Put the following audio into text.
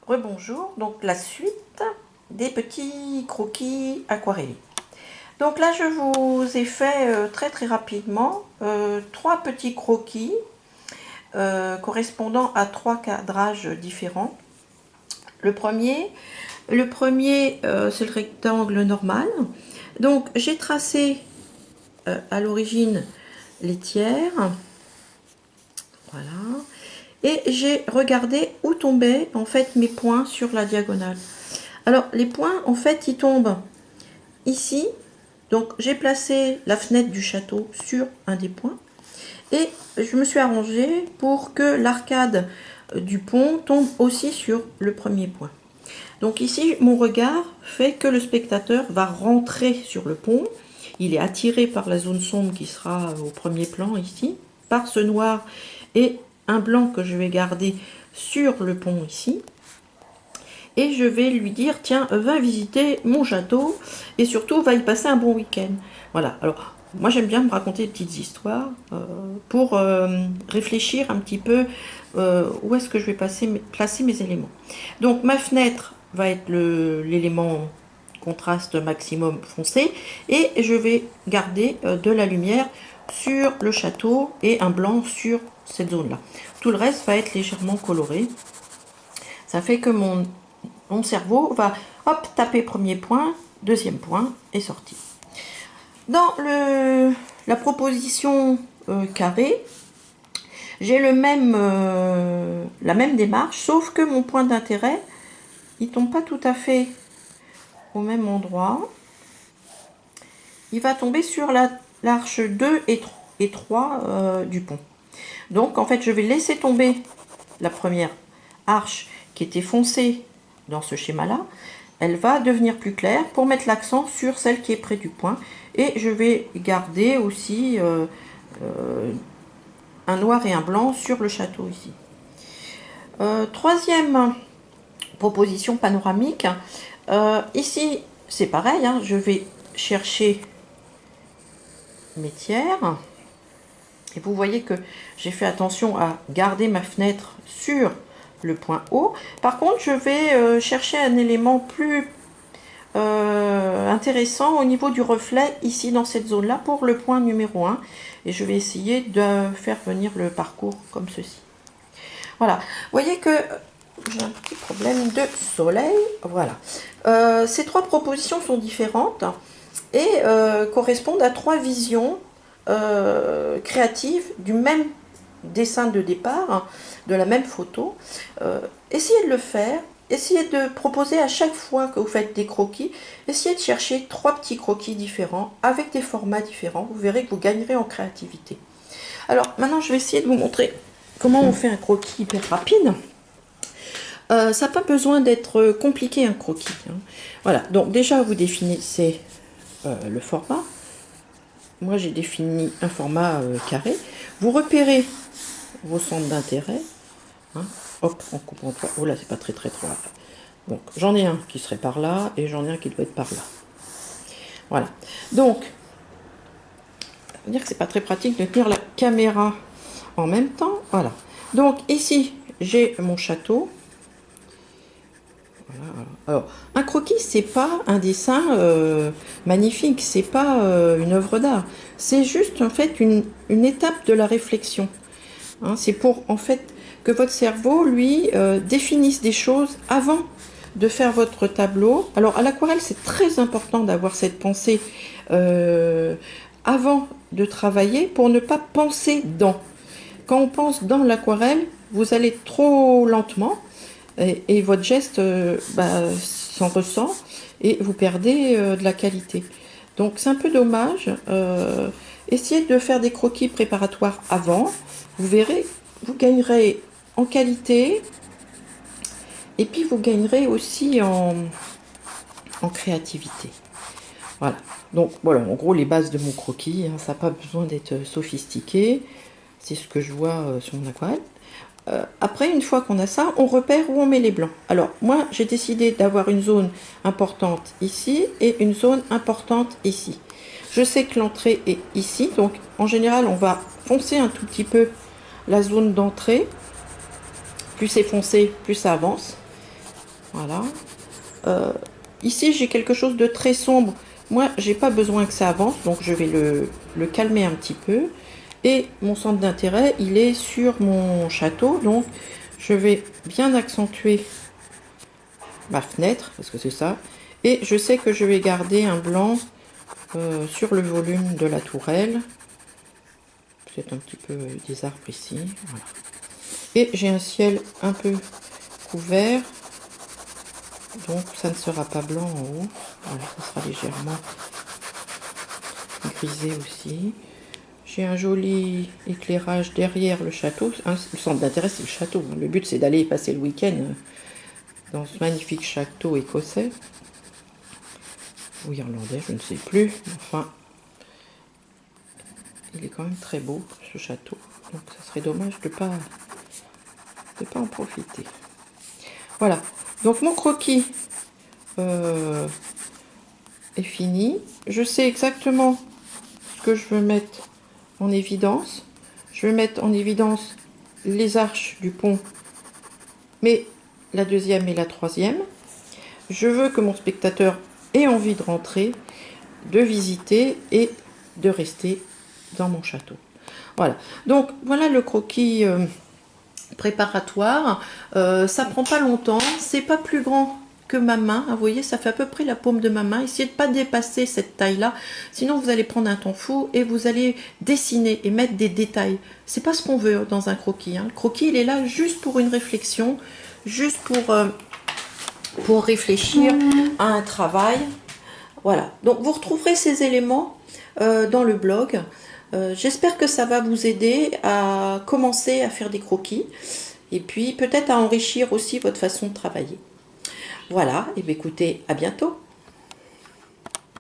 Rebonjour, donc la suite des petits croquis aquarellés. Donc là je vous ai fait très rapidement trois petits croquis correspondant à trois cadrages différents. Le premier c'est le rectangle normal. Donc j'ai tracé à l'origine les tiers. Voilà. Et j'ai regardé où tombaient en fait mes points sur la diagonale. Alors les points en fait ils tombent ici. Donc j'ai placé la fenêtre du château sur un des points. Et je me suis arrangée pour que l'arcade du pont tombe aussi sur le premier point. Donc ici mon regard fait que le spectateur va rentrer sur le pont. Il est attiré par la zone sombre qui sera au premier plan ici, par ce noir et un blanc que je vais garder sur le pont ici. Et je vais lui dire, tiens, va visiter mon château et surtout va y passer un bon week-end. Voilà, alors moi j'aime bien me raconter des petites histoires pour réfléchir un petit peu où est-ce que je vais placer mes éléments. Donc ma fenêtre va être l'élément contraste maximum foncé et je vais garder de la lumière sur le château et un blanc sur cette zone là. Tout le reste va être légèrement coloré. Ça fait que mon cerveau va hop taper premier point, deuxième point et sorti. Dans la proposition carrée, j'ai la même démarche, sauf que mon point d'intérêt il tombe pas tout à fait au même endroit. Il va tomber sur l'arche 2 et 3 du pont. Donc en fait je vais laisser tomber la première arche qui était foncée dans ce schéma là. Elle va devenir plus claire pour mettre l'accent sur celle qui est près du point. Et je vais garder aussi un noir et un blanc sur le château ici. Troisième proposition panoramique. Ici c'est pareil, hein, je vais chercher mes tiers. Et vous voyez que j'ai fait attention à garder ma fenêtre sur le point haut. Par contre, je vais chercher un élément plus intéressant au niveau du reflet ici dans cette zone là pour le point numéro 1. Et je vais essayer de faire venir le parcours comme ceci. Voilà, vous voyez que j'ai un petit problème de soleil. Voilà, ces trois propositions sont différentes et correspondent à trois visions créatives du même dessin de départ, de la même photo. Essayez de le faire. Essayez de proposer à chaque fois que vous faites des croquis, essayez de chercher trois petits croquis différents avec des formats différents. Vous verrez que vous gagnerez en créativité. Alors maintenant je vais essayer de vous montrer comment on fait un croquis hyper rapide. Ça n'a pas besoin d'être compliqué un croquis, hein. Voilà, donc déjà vous définissez le format. Moi j'ai défini un format carré. Vous repérez vos centres d'intérêt, hein. Hop, on coupe en trois. Oh là, c'est pas très droit. Donc j'en ai un qui serait par là et j'en ai un qui doit être par là. Voilà. Donc, ça veut dire que c'est pas très pratique de tenir la caméra en même temps. Voilà. Donc ici, j'ai mon château. Voilà. Alors, un croquis, c'est pas un dessin magnifique, c'est pas une œuvre d'art. C'est juste en fait une étape de la réflexion. Hein, c'est pour en fait que votre cerveau, lui, définisse des choses avant de faire votre tableau. Alors, à l'aquarelle, c'est très important d'avoir cette pensée avant de travailler pour ne pas penser dans. Quand on pense dans l'aquarelle, vous allez trop lentement et votre geste s'en ressent et vous perdez de la qualité. Donc, c'est un peu dommage. Essayez de faire des croquis préparatoires avant. Vous verrez, vous gagnerez en qualité et puis vous gagnerez aussi en créativité. Voilà, donc voilà en gros les bases de mon croquis, hein, ça n'a pas besoin d'être sophistiqué, c'est ce que je vois sur mon aquarelle. Après, une fois qu'on a ça, on repère où on met les blancs. Alors moi j'ai décidé d'avoir une zone importante ici et une zone importante ici. Je sais que l'entrée est ici, donc en général on va foncer un tout petit peu la zone d'entrée. Plus c'est foncé, plus ça avance. Voilà. Ici, j'ai quelque chose de très sombre. Moi, j'ai pas besoin que ça avance, donc je vais le calmer un petit peu. Et mon centre d'intérêt, il est sur mon château, donc je vais bien accentuer ma fenêtre, parce que c'est ça. Et je sais que je vais garder un blanc sur le volume de la tourelle. C'est un petit peu des arbres ici. Voilà. Et j'ai un ciel un peu couvert, donc ça ne sera pas blanc en haut. Voilà, ça sera légèrement grisé aussi. J'ai un joli éclairage derrière le château. Le centre d'intérêt, c'est le château. Le but, c'est d'aller passer le week-end dans ce magnifique château écossais. Ou irlandais, je ne sais plus. Enfin, il est quand même très beau, ce château. Donc, ça serait dommage de pas en profiter. Voilà. Donc, mon croquis est fini. Je sais exactement ce que je veux mettre en évidence. Je vais mettre en évidence les arches du pont, mais la deuxième et la troisième. Je veux que mon spectateur ait envie de rentrer, de visiter et de rester dans mon château. Voilà. Donc voilà le croquis préparatoire. Ça prend pas longtemps. C'est pas plus grand que ma main. Vous voyez, ça fait à peu près la paume de ma main. Essayez de pas dépasser cette taille-là. Sinon, vous allez prendre un temps fou et vous allez dessiner et mettre des détails. C'est pas ce qu'on veut dans un croquis. Hein. Le croquis, il est là juste pour une réflexion, juste pour réfléchir à un travail. Voilà. Donc, vous retrouverez ces éléments dans le blog. J'espère que ça va vous aider à commencer à faire des croquis et puis peut-être à enrichir aussi votre façon de travailler. Voilà, et bien écoutez, à bientôt.